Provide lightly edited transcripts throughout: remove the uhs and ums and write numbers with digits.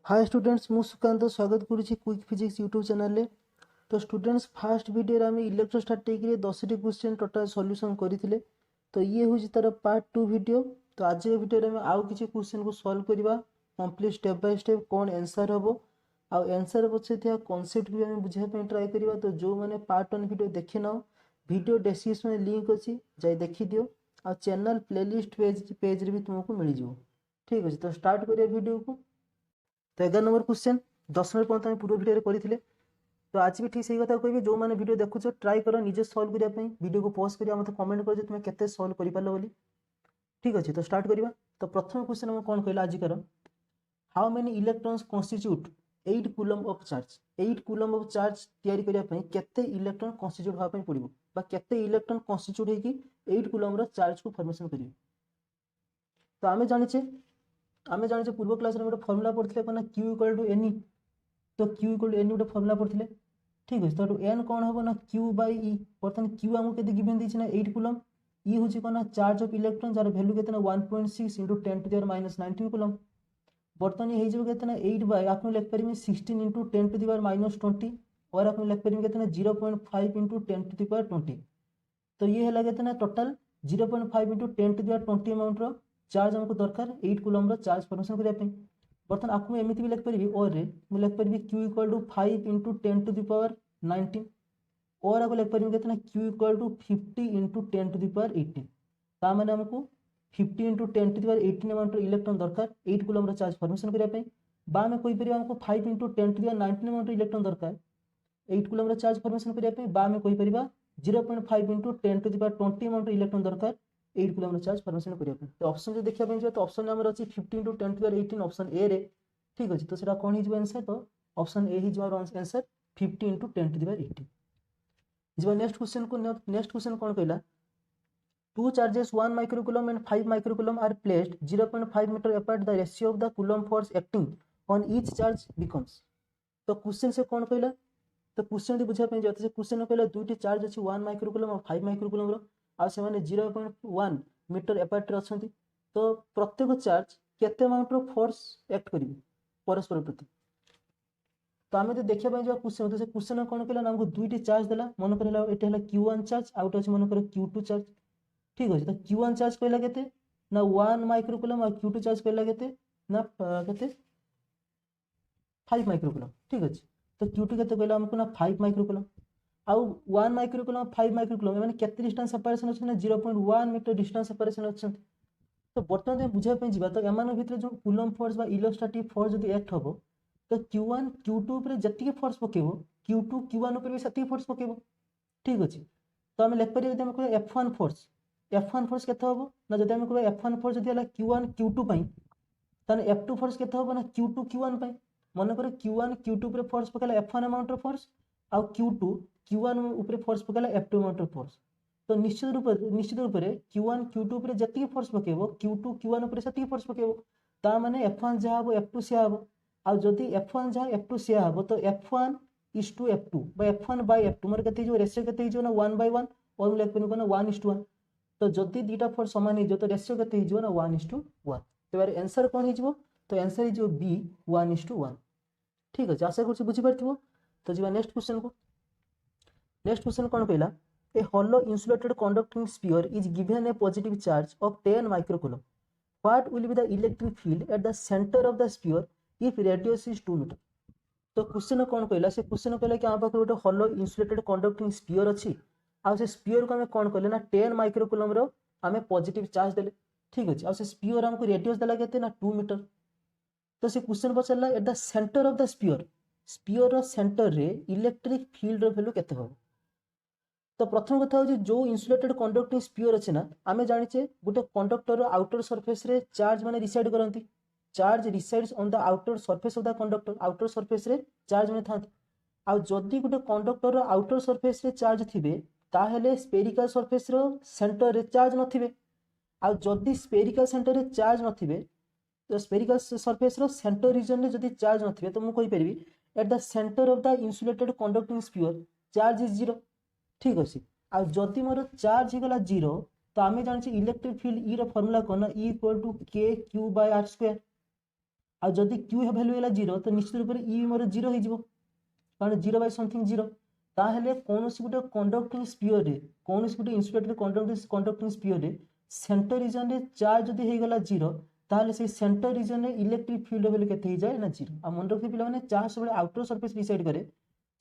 Hi students मु सुकांत स्वागत करुच्ची quick physics YouTube channel रे। तो स्टूडेंट्स फास्ट वीडियो आम इलेक्ट्रोस्टैटिक 10 क्वेश्चन टोटल सॉल्यूशन करते। तो ये हूँ तार पार्ट 2 वीडियो। तो आज के वीडियो में आउ किसी क्वेश्चन को सॉल्व करवा कंप्लीट स्टेप बाय स्टेप कौन आंसर हम आंसर पछे कॉन्सेप्ट भी आम बुझाई ट्राए करवा। तो जो मैंने पार्ट 1 वीडियो देखे ना वीडियो डिस्क्रिप्शन में लिंक अच्छी जाए देखी दियो आ चैनल प्लेलिस्ट पेज भी तुमको मिल जाओ। ठीक अच्छे तो स्टार्ट करिए वीडियो को। तो 11 नंबर क्वेश्चन 10 मिनट पर्यटन पूर्व वीडियो करते। तो आज भी ठीक सही कथा कह जो मैंने वीडियो देखुच ट्राए कर निजे सल्व करने वीडियो को पॉज कर मतलब कमेंट कर तुम्हें केते सल्व कर पार बोली। ठीक अच्छे तो स्टार्ट करवा। तो प्रथम क्वेश्चन हम कौन कहला आजिकार how many electrons constitute 8 coulomb of charge 8 coulomb of charge तैयारी करने केते इलेक्ट्रॉन कन्स्टिट्यूट होगा पड़ो बा केते इलेक्ट्रॉन कन्स्टिट्यूट होगी 8 कूलम रो चार्ज को फॉर्मेशन करेंगे। तो आम जाने पूर्व क्लास में गोटे फर्मुला पढ़ते कौन क्यू इक्वल टू एन। तो क्यू इक्वल टू एन गोटे फर्मुला पढ़ते। ठीक अच्छे तो एन कौन हम ना क्यू बाई ई। बर्तमान क्यू आमको के गिवन देना 8 कूलम। ई हूँ कौन charge of electron jar value के 1.6 इंटू 10⁻⁻⁹ कूलम। बर्तमान ये के 8 बाय आपको लिख पारे 16 इंटू 10⁻⁻20 और आपको लिख पारे के 0.5 इंटू 10⁻20। तो ये है के टोटाल 0.5 इंटू 10⁻20 अमाउंट रो चार्ज हमको दरकार 8 कूलम रो चार्ज फॉर्मेशन करने। बर्तमान आपको एमती भी लिखिपारि और मुझे लिखिपारि क्यू इक्वल टू 5 इंटू 10⁻19 और आपको लिखिपारि कितना क्यू इक्वल टू 50 इंटू 10⁻18। ताने हमको 50 इंटू 10⁻18 अमाउंट इलेक्ट्रॉन दरकार 8 कूलम रो चार्ज फॉर्मेशन करने। आम कहीपर हमको 5 इंटू 10⁻19 अमाउंट इलेक्ट्रॉन दरकार 8 कूलम रो चार्ज फॉर्मेशन करने। आम कहीपर 0.5 इंटू 10⁻20 अमाउंट इलेक्ट्रॉन दरकार 8 कूलम चार्ज फॉर्मेशन करने। तो ऑप्शन जो देखा तो ऑप्शन आम अच्छी 50 इंटू 10⁻18 ऑप्शन ए रे। ठीक अच्छे तो सेटा कौन हो आंसर तो ऑप्शन ए हो आंसर 50 इंटू 10⁻18। जी नेक्स्ट क्वेश्चन को नेक्स्ट क्वेश्चन कौन कहला two charges 1 microcoulomb and 5 microcoulomb are placed 0.5 metre apart the ratio of the coulomb force acting on each charge becomes. तो क्वेश्चन से कौन कहला तो क्वेश्चन बुझापी जाते से क्वेश्चन कहला दुईटी चार्ज अच्छी 1 माइक्रोकूलम और 5 माइक्रोकूलम आ 0.1 मीटर एपार्ट अच्छा। तो प्रत्येक चार्ज केते अमाउंट रो फोर्स एक्ट करेंगे परस्पर प्रति। तो आम देखा क्वेश्चन तो से क्वेश्चन कौन कहला हमको दुईटी चार्ज देला मन कर Q1 चार्ज आउट अच्छे मन कर Q2 चार्ज। ठीक अच्छे तो Q1 चार्ज कहला केते ना 1 माइक्रोकूलम और Q2 चार्ज कहला केते ना केते 5 माइक्रोकूलम। ठीक अच्छे तो Q2 केते कहला हमको ना 5 माइक्रोकूलम आउ 1 माइक्रोकूलम 5 माइक्रोकूलम मैंने केते डिस्टेंस सेपरेशन अच्छे ना 0.1 मीटर डिस्टेंस सेपरेशन अच्छे। तो बर्तमान बुझापी जा तो एम भर जो कूलम फोर्स इलेक्ट्रोस्टैटिक फोर्स जो एक्ट हम तो Q1 Q2 जी फोर्स पकेब Q2 Q1 भी से फोर्स पकेब। ठीक अच्छे तो आम लिखिपर जब कह F1 फोर्स के हम ना जब आम कह F1 फोर्स जो Q1 Q2 ताने F2 फोर्स के हम ना Q2 Q1 मन कर Q1 Q2 force पकेला F1 amount force आउ Q2 Q1 force पकेला F2 amount force. तो निश्चित रूप से Q1 Q2 जी फोर्स पकेब Q2 Q1 से फोर्स पकेब ताने F1 जहाँ हम F2 से हम आउ जदि F1 जहाँ F2 से हम तो F1 is to F2 F1 bye F2 मोर के रेशियो के 1/1 और लिख पारे 1:1। तो जदि दुईटा फोर्स सामान हो तो रेशियो के 1:1। तो यार आंसर कौन हो तो आंसर हो बी 1:1। ठीक अच्छे आशा कर बुझीपार। तो जी नेक्स्ट क्वेश्चन को नेक्स्ट क्वेश्चन कौन कहला ए hollow insulated conducting sphere is given a positive charge of 10 microcoulomb. What will be the electric field at the center of the sphere if radius is 2 meter? तो question कौन कहला से question कहला कि आम पाखे गोटे hollow insulated conducting sphere अच्छी आ से स्पीयर को आम कौन कहले ना 10 माइक्रोकूलम रो आम पॉजिटिव चार्ज देले। ठीक अच्छे आ से स्पीयर हमको रेडियस देला केते ना 2 मीटर। तो से क्वेश्चन पचारला at the centre of the sphere रो सेंटर रे इलेक्ट्रिक फील्ड रो वैल्यू केते हो। तो प्रथम कथा हूँ जो इन्सुलेटेड कंडक्टिंग स्पीयर अच्छे ना आम जाने गोटे कंडक्टर आउटर सरफेस रे चार्ज मैंने रिसाइड करती charge resides on the outer surface of the conductor outer surface रे चार्ज मैंने था आउ जदि गोटे कंडक्टर आउटर सरफेस रे चार्ज थिबे ताहेले स्पेरिकल सरफेस रो सेंटर रे चार्ज नथिबे आउ जदि स्पेरिकल सेंटर रे चार्ज नथिबे तो स्पेरिकल सरफेस रो सेंटर रीजन रे जदि चार्ज नथिबे तो मुझे कहि परिबी at the centre of the insulated conducting sphere charge is 0। ठीक अच्छे आ जदि मोर चार्ज होगा 0 तो आम जाने इलेक्ट्रिक फील्ड ई फर्मूला कौन ई इक्वल टू के क्यू बाय आर स्क्वायर आ जदि क्यू भैल्यू है 0 तो निश्चित रूप से ई मोर 0 हो कारण 0 बाय समथिंग 0 ताहले कोनोसी गुटे कंडक्टिंग स्फीयर रे कोनोसी गुटे इंसुलेटेड कंडक्टिंग स्फीयर रे सेंटर रीजन रे चार्ज जदि हे गला 0 ताहले से सेंटर रीजन रे इलेक्ट्रिक फील्ड वैल्यू केते हो जाए ना 0 आ मन रखि पिला माने चार्ज सब आउटर सरफेस डिसाइड करे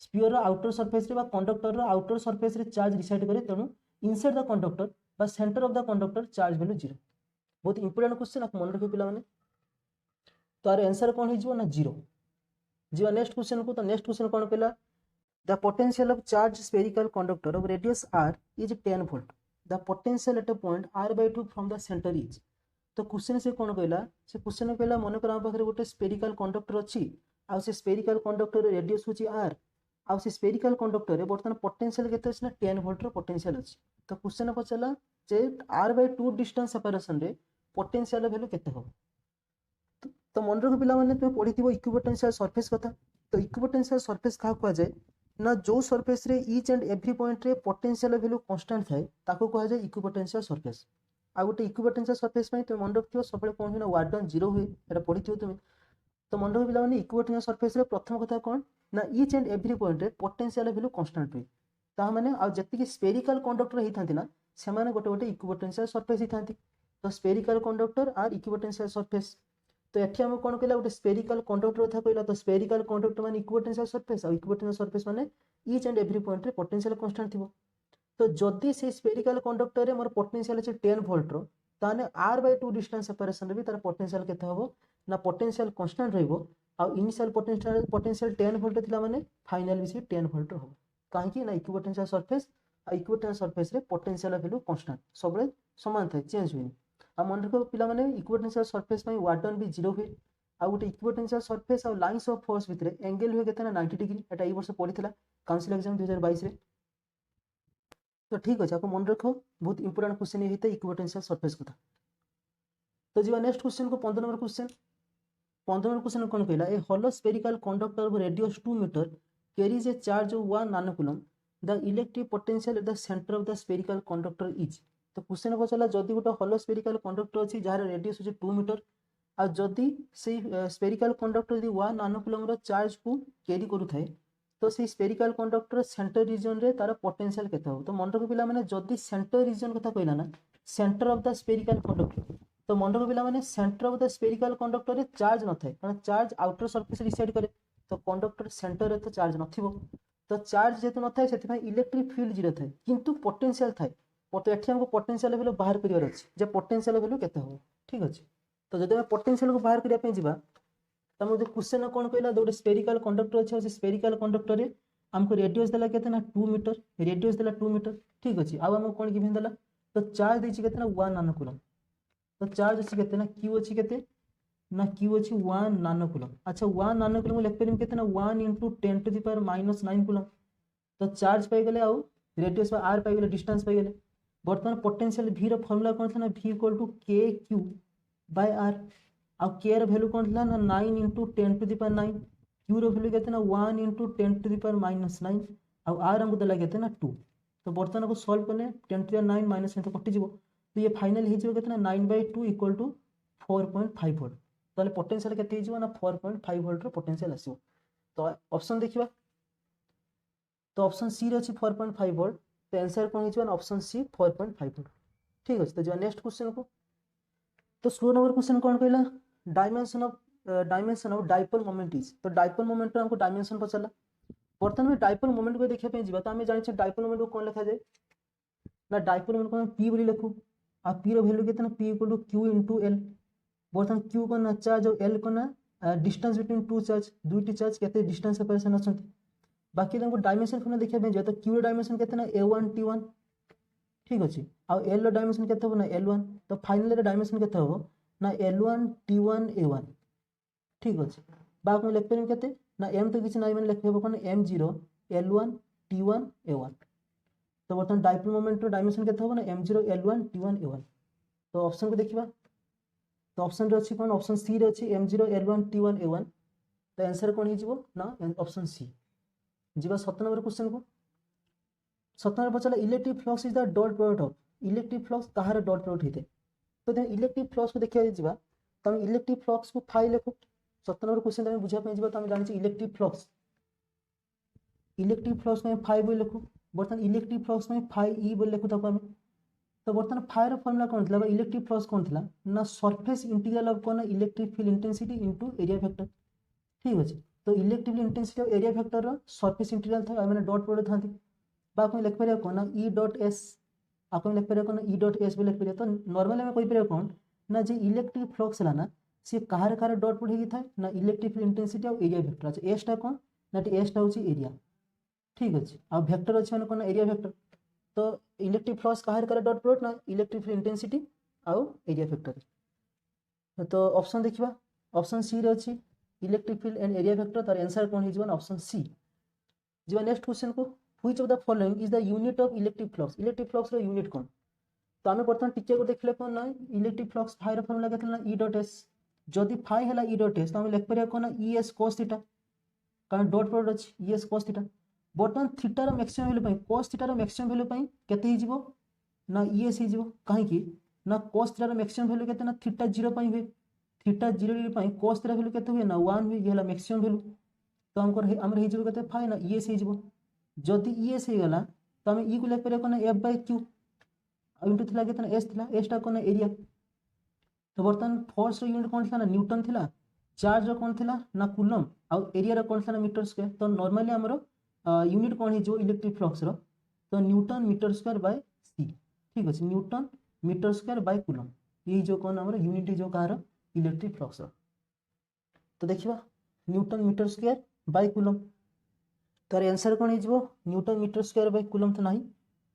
स्फीयर रो आउटर सरफेस रे बा कंडक्टर रो आउटर सरफेस रे चार्ज डिसाइड करे तेनु इनसाइड द कंडक्टर बा centre of the conductor charge value 0 बहुत इंपोर्टेंट क्वेश्चन आप मन रखि पिला माने तो आर आंसर कोन हो जिवो ना 0 जी नेक्स्ट क्वेश्चन को तो नेक्स्ट क्वेश्चन कोन कहला the potential of charge spherical conductor of radius r is 10 volt the potential at a point r/2 from the centre is तो क्वेश्चन से कोन कहला से क्वेश्चन कहला मन कर हम पाखरे गोटे स्फेरिकल कंडक्टर अछि आ से स्फेरिकल कंडक्टर रेडियस होची r आ से स्फेरिकल कंडक्टर रे बर्तन पोटेंशियल केते अछि ना 10 वोल्ट रो पोटेंशियल अछि तो क्वेश्चन पछला जे r/2 डिस्टेंस सेपरेशन रे पोटेंशियल वैल्यू केते हो तो मन रख पिला माने तुम पढ़िथिबो इक्विपोटेंशियल सरफेस कथा तो इक्विपोटेंशियल सरफेस का कहा जाए ना जो सरफेस रे ईच एंड एवरी पॉइंट रे पोटेंशियल वैल्यू कांस्टेंट थाए ताको कहा जाए इक्विपोटेंशियल सरफेस आ गोटे इक्विपोटेंशियल सरफेस में तुम मन रखियो सबले कोन होना वार्डन 0 हुए एटा पढ़िथिबो तुम तो मन रख पिला माने इक्विपोटेंशियल सरफेस रे प्रथम कथा कोन ना ईच एंड एवरी पॉइंट रे पोटेंशियल वैल्यू कांस्टेंट हुए ता माने आ जति कि स्फेरिकल कंडक्टर हेई थांती ना से माने गोटे गोटे इक्विपोटेंशियल सरफेस हेई थांती तो spherical conductor are equipotential surface तो एठी हम कोन कहला गोटे स्फेरिकल कंडक्टर था कहला तो स्फेरिकल कंडक्टर माने इक्विपोटेंशियल सरफेस और इक्विपोटेंशियल सरफेस माने ईच एंड एवरी पॉइंट रे पोटेंशियल कांस्टेंट थिबो तो जदि से स्फेरिकल कंडक्टर रे मोर पोटेंशियल अछि 10 वोल्ट रो ताने r/2 डिस्टेंस सेपरेशन रे भी तार पोटेंशियल केते हबो ना पोटेंशियल कांस्टेंट रहइबो आ इनिशियल पोटेंशियल 10 वोल्ट थिला माने फाइनल भी से 10 वोल्ट हबो काहे कि ना इक्विपोटेंशियल सरफेस आ इक्विपोटेंशियल सरफेस रे पोटेंशियल वैल्यू कांस्टेंट सबले समान थाए चेंज होइनी आ मन रखो पिला माने इक्विपोटेंशियल सरफेस में वार्डन भी 0 हुए आ गोटे इक्विपोटेंशियल सरफेस और लाइंस ऑफ फोर्स भितरे एंगल हुए केतना 90 डिग्री एटा ई वर्ष पढिथिला काउंसिल एग्जाम 2022 रे तो ठीक अछि आपको मन रखो बहुत इंपोर्टेंट क्वेश्चन ये हेते इक्विपोटेंशियल सरफेस कथा तो जीवा नेक्स्ट क्वेश्चन को 15 नंबर क्वेश्चन 15 नंबर क्वेश्चन कोन कहला a hollow spherical conductor of radius 2 metre carries a charge of 1 nano coulomb the electric potential at the centre of the spherical conductor is तो question पछला जदि गोटे hollow spherical conductor अछि जार radius होछि 2 metre आ जदि से स्फेरिकल कंडक्टर यदि 1 नानो कूलम रो चार्ज को कैरी करू थाए तो से स्फेरिकल कंडक्टर सेंटर रीजन रे तार पोटेंशियल केते हो तो मन रख पिला माने जदि सेंटर रीजन कथा कहला ना centre of the spherical conductor तो मन रख पिला माने centre of the spherical conductor रे चार्ज न थाए कारण चार्ज आउटर सरफेस डिसाइड करे तो कंडक्टर सेंटर रे तो चार्ज नथिबो तो चार्ज जेतु न थाए सेति इलेक्ट्रिक फील्ड 0 थाए किंतु पोटेंशियल थाए तो एठी हमको पोटेंशियल वैल्यू बाहर करियर अछि जे पोटेंशियल वैल्यू केते हो ठीक अछि तो जदि हम पोटेंशियल को बाहर करिया पे जिबा त हम जे क्वेश्चन कोन कहला दोटे स्फेरिकल कंडक्टर अछि से स्फेरिकल कंडक्टर रे हमको रेडियस देला केते ना 2 मीटर रेडियस देला 2 मीटर ठीक अछि अब हम कोन गिवन देला तो चार्ज दैछि केते ना 1 नानो कूलम तो चार्ज अछि केते ना q अछि केते ना q अछि 1 नानो कूलम अच्छा 1 नानो कूलम लिख परिम केते ना 1 * 10 टू द पावर -9 कूलम तो चार्ज पाई गेले आ रेडियस r पाई गेले डिस्टेंस पाई गेले वर्तमान पोटेंशियल v रो फार्मूला कोन था ना v = kq / r आ k रो वैल्यू कोन था ना 9 * 10 टू द पावर 9 q रो वैल्यू केते ना 1 * 10 टू द पावर -9 आ r हमको देला केते ना 2 तो वर्तमान को सॉल्व करने 10 टू द 9 -9 तो कटि जिवो तो ये फाइनल हे जिवो केते ना 9/2 = 4.5 वोल्ट ताले पोटेंशियल केते जिवो ना 4.5 वोल्ट रो पोटेंशियल आसीबो तो ऑप्शन देखिबा तो ऑप्शन सी रे अछि 4.5 वोल्ट तो आंसर कोन हिजबा ऑप्शन सी 4.5 वोल्ट ठीक अछि तो जो नेक्स्ट क्वेश्चन को तो 16 नंबर क्वेश्चन कोन कहला dimension of dipole moment is तो डाइपोल मोमेंट हमको डायमेंशन पचला वर्तमान में डाइपोल मोमेंट को देखिया पे जिबा तो हमें जानि छ डाइपोल मोमेंट को कोन लिखा जाय ना डाइपोल मोमेंट को p बोली लिखू आ p रो वैल्यू केतना p = q * l वर्तमान q को ना चार्ज और l को ना डिस्टेंस बिटवीन टू चार्ज दुईटी चार्ज केते डिस्टेंस सेपरेशन अछंती बाकी हमको डायमेंशन कोन देखिया पे जे तो q रो डायमेंशन केतना a1 t1 ठीक अछि आ l रो डायमेंशन केते हो ना l1 तो फाइनल रो डायमेंशन केते हो ना l1 t1 a1 ठीक अछि बाक में लिख परिम केते ना m तो किछ नै माने लिख हेबो कोन m0 l1 t1 a1 तो बर्तन डाइपोल मोमेंट रो डायमेंशन केते हो ना m0 l1 t1 a1 तो ऑप्शन को देखिबा तो ऑप्शन रे अछि कोन ऑप्शन सी रे अछि m0 l1 t1 a1 तो आंसर कोन हि जिवो ना ऑप्शन सी जिबा 17 नंबर क्वेश्चन को 17 नंबर पचला electric flux is the dot product of electric flux कहार डॉट प्रोडक्ट हेते तो इलेक्ट्रिक फ्लक्स को देखिया जिबा तो हम इलेक्ट्रिक फ्लक्स को फाई लिखो 17 नंबर क्वेश्चन आम बुझा जी तो आम जानी इलेक्ट्रिक फ्लक्स में 5 बोली लिखु बर्तमान इलेक्ट्रिक फ्लक्स में 5 ई बोली लिखु ताको आम तो बर्तमान फायर फर्मुला कौन था इलेक्ट्रिक फ्लक्स कौन था ना सरफेस इंटीग्रल ऑफ कौन electric field intensity into area vector ठीक अच्छे तो electric intensity of area vector surface integral था मैंने डॉट प्रोडक्ट था बाकी लिख पारे कौन ना ई डॉट एस आपको लिख पारे कौन ई डॉट एस भी लिख पारे तो नॉर्मली आम कही पारे कौन ना जे इलेक्ट्रिक फ्लक्स है ना सी कहार कहार डॉट प्रोडक्ट होगी था ना electric field intensity of area vector अच्छा एसटा कौन ना एसटा हूँ एरिया ठीक अच्छे आ वेक्टर अच्छे मैंने कौन एरिया वेक्टर तो इलेक्ट्रिक फ्लक्स कहार कहार डॉट प्रोडक्ट ना इलेक्ट्रिक फील्ड इंटेंसिटी आउ एरिया वेक्टर तो ऑप्शन देखिबा ऑप्शन सी रे अच्छी electric field and area vector तार आंसर कौन हो ऑप्शन सी जीवा नेक्स्ट क्वेश्चन को which of the following is the unit of electric flux रो यूनिट कौन तो आम बर्तमान टीचर को देखले कौन ना इलेक्ट्रिक फ्लक्स फाई फॉर्मूला केते ना ई डॉट एस जदि फाई है ई डॉट एस तो आम लिख पारे कौन ना ई एस cos थीटा कारण डॉट प्रोडक्ट अच्छी ई एस cos थीटा बर्तमान थीटार मैक्सिमम वैल्यू पई cos थीटार मैक्सिमम वैल्यू पई केते ही जीवो ना ई एस ही जीवो काहे कि ना cos थीटार मैक्सिमम वैल्यू केते ना थीटा 0 पई हुए थीटा 0 डिग्री पई cos थीटा वैल्यू केते हुए ना 1 हुए ये हला मैक्सिमम वैल्यू तो हमर ही जीवो केते फाई ना ई एस ही जीवो जदि ई एस ही गला तो हम ई को लिख पारे कौन एफ बाय क्यू इंटू थिला केतना एस थिला एसटा कौन एरिया तो बर्तमान फोर्स रो यूनिट कौन था ना न्यूटन थिला चार्ज रो कौन थिला ना कूलम आ एरिया रो कौन था ना मीटर स्क्वायर तो नॉर्मली हमरो यूनिट कौन है जो इलेक्ट्रिक फ्लक्स रो तो newton metre square by C ठीक अछि newton metre square by coulomb यही जो कौन हमरो यूनिट जो कार इलेक्ट्रिक फ्लक्स रो तो देखिबा newton metre square by coulomb तार आंसर कौन हो newton metre square by coulomb तो नहीं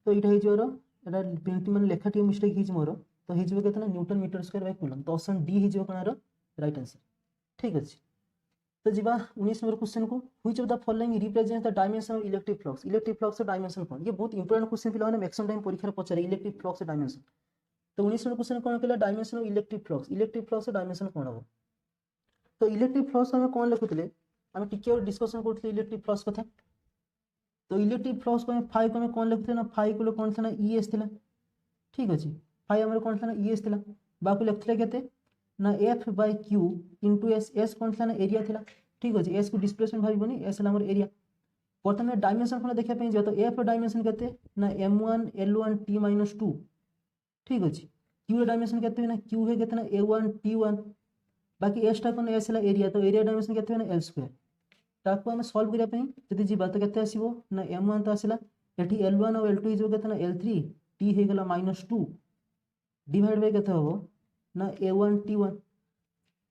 तो ये हो एटा प्रिंट मैंने लेखा टी मिस्टेक ही मोर तो हो केतना newton metre square by coulomb तो ऑप्शन डी हो कौन राइट आंसर ठीक अच्छे तो जीवा 19 नंबर क्वेश्चन को which of the following represents the dimension of electric flux dimension कौन ये बहुत इंपोर्टेंट क्वेश्चन पिला ने मैक्सिमम टाइम परीक्षा पचारे इलेक्ट्रिक फ्लक्स डायमेंशन तो 19 नंबर क्वेश्चन कौन कहला dimension of electric flux dimension कौन हो तो इलेक्ट्रिक फ्लक्स आम कौन लिखुले आम टिके डिस्कशन करते इलेक्ट्रिक फ्लक्स कथा तो इलेक्ट्रिक फ्लक्स को फाइव को कौन लिखते ना फाइव को कौन था ना ई एस ठीक अच्छे फाइव आम कौन था ना ई एस बाकी लिखते केते ना F by Q into S S कौन था ना एरिया थिला ठीक अच्छे एस को डिस्प्लेसमेंट भाबनी एस है एरिया बर्तमान डायमेंशन कौन देखा जो तो एफ डायमेंशन केते ना m1 l1 t - 2 ठीक अच्छे क्यू डायमेंशन केते ना क्यू है केते ना a1 t1 बाकी एस टा कौन एस है एरिया तो एरिया डायमेंशन केते ना l स्क्वायर ताको आम सॉल्व करने जब जी तो केते आसीबो ना m1 तो आसला एठी l1 और l2 जो केते ना l3 t हे गला -2 डिवाइड बाय केते होबो ना a1 t1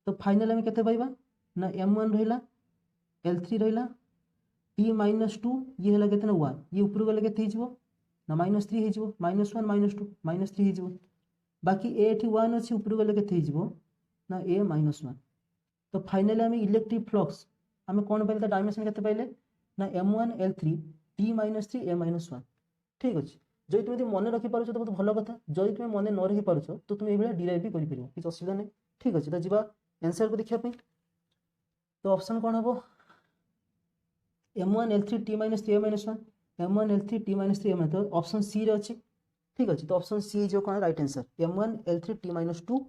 तो फाइनल में केते पाइबा ना m1 रहिला l3 रहिला t -2 ये हला केते ना 1 ये ऊपर गले केते हिजबो ना -3 हिजबो -1 -2 -3 हिजबो बाकी a एठी 1 अछि ऊपर गले केते हिजबो ना a -1 तो फाइनली हमें इलेक्ट्रिक फ्लक्स आम कौन पाइले डायमेंशन केते पाइले ना m1 l3 t -3 a -1 ठीक अच्छे जदि तुम मन रखी पार तो बहुत भल कथा जदि तुम मन न रखी पार तो तुम ये डिराइव भी कर किसी असुविधा नहीं ठीक अच्छे तो जीवा आंसर को देखा तो ऑप्शन कौन हम m1 l3 t -3 a -1 m1 l3 t -3 a तो ऑप्शन सी रे अच्छे ठीक अच्छे तो ऑप्शन सी जो कौन right answer m1 l3 t -2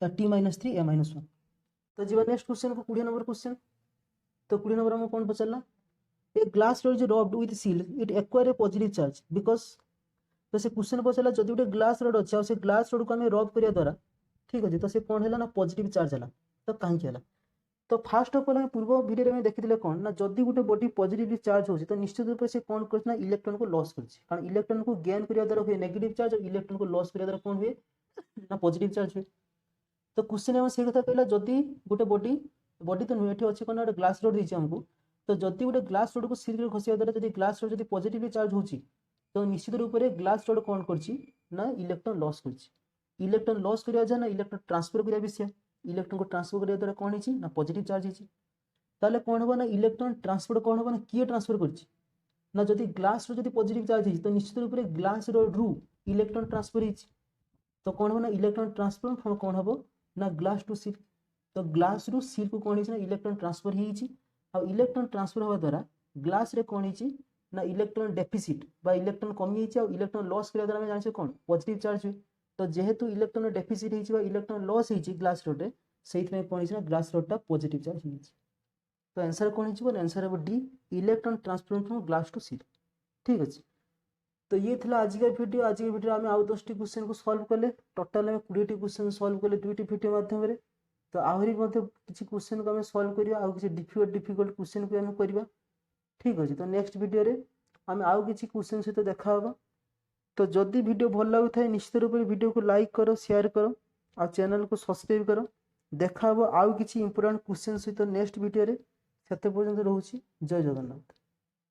t -3 a -1 तो जीवा नेक्स्ट क्वेश्चन को 20 नंबर क्वेश्चन तो 20 नंबर में कौन पचारा a glass rod rubbed with silk it acquire a positive charge because तो से क्वेश्चन पचारा जब गोटे ग्लास रड अच्छे से ग्लास रड को आम रब करने द्वारा ठीक अच्छे तो से कौन है ना पॉजिटिव चार्ज है तो कहीं है तो फास्ट ऑफ ऑल आम पूर्व वीडियो में देखी कौन ना जदि गोटे बॉडी पॉजिटिव चार्ज होती तो निश्चित रूप से कौन कर इलेक्ट्रॉन को लॉस कर इलेक्ट्रॉन को गेन करने द्वारा हुए नेगेटिव चार्ज और इलेक्ट्रॉन को लॉस करने द्वारा कौन हुए ना पॉजिटिव चार्ज हुए तो क्वेश्चन में से कथा कहला जदि गोटे बॉडी तो नुहे अच्छे कौन ग्लास रड देती आमको तो जदि गोटे ग्लास रड को सिल्क घसिया द्वारा जब ग्लास रड जब पॉजिटिवली चार्ज होची तो निश्चित रूप से ग्लास रड कौन कर इलेक्ट्रॉन लॉस कर इलेक्ट्रॉन लॉस करा जाए ना इलेक्ट्रॉन ट्रांसफर करा विषय इलेक्ट्रॉन को ट्रांसफर करने द्वारा कौन है ना पॉजिटिव चार्ज होता कौन हम ना इलेक्ट्रॉन ट्रांसफर कौन हम ना किए ट्रांसफर कर जदि ग्लास रड पॉजिटिव चार्ज है तो निश्चित रूप से ग्लास रड रु इलेक्ट्रॉन ट्रांसफर होती तो कौन हम ना इलेक्ट्रॉन ट्रांसफर कौन हम ना ग्लास टू सिल्क तो ग्लास रु सिल्क को कौन है इलेक्ट्रॉन ट्रांसफर हो इलेक्ट्रॉन ट्रांसफर हवा द्वारा ग्लास रे कौन है ना इलेक्ट्रॉन डेफिसिट बा इलेक्ट्रॉन कमी इलेक्ट्रॉन लॉस करने द्वारा जाने कौन पॉजिटिव चार्ज हुए तो जेहेतु electron deficit electron loss glass rod से कौन है ग्लास रडटा पॉजिटिव चार्ज हो। तो आंसर कौन हो आंसर हम D electron transfer from glass to silk. ठीक अच्छे। तो ये थी आज का वीडियो। आज के वीडियो आम आउ 10 क्वेश्चन को सॉल्व कले। टोटाल आम 20 क्वेश्चन सॉल्व कले 2टी वीडियो माध्यम। तो आहरी किसी क्वेश्चन को आम सॉल्व करिया आउ किसी डिफिकल्ट क्वेश्चन को आम करबा। ठीक अच्छे। तो नेक्स्ट वीडियो रे आम आउ किसी क्वेश्चन सहित देखा होगा। तो जदि वीडियो भल लगुता निश्चित रूप से वीडियो को लाइक करो शेयर करो और चैनल को सब्सक्राइब करो। देखा आउ किसी इंपोर्टेंट क्वेश्चन सहित नेक्स्ट वीडियो रे। सेते पर्यंत रहूची। जय जगन्नाथ।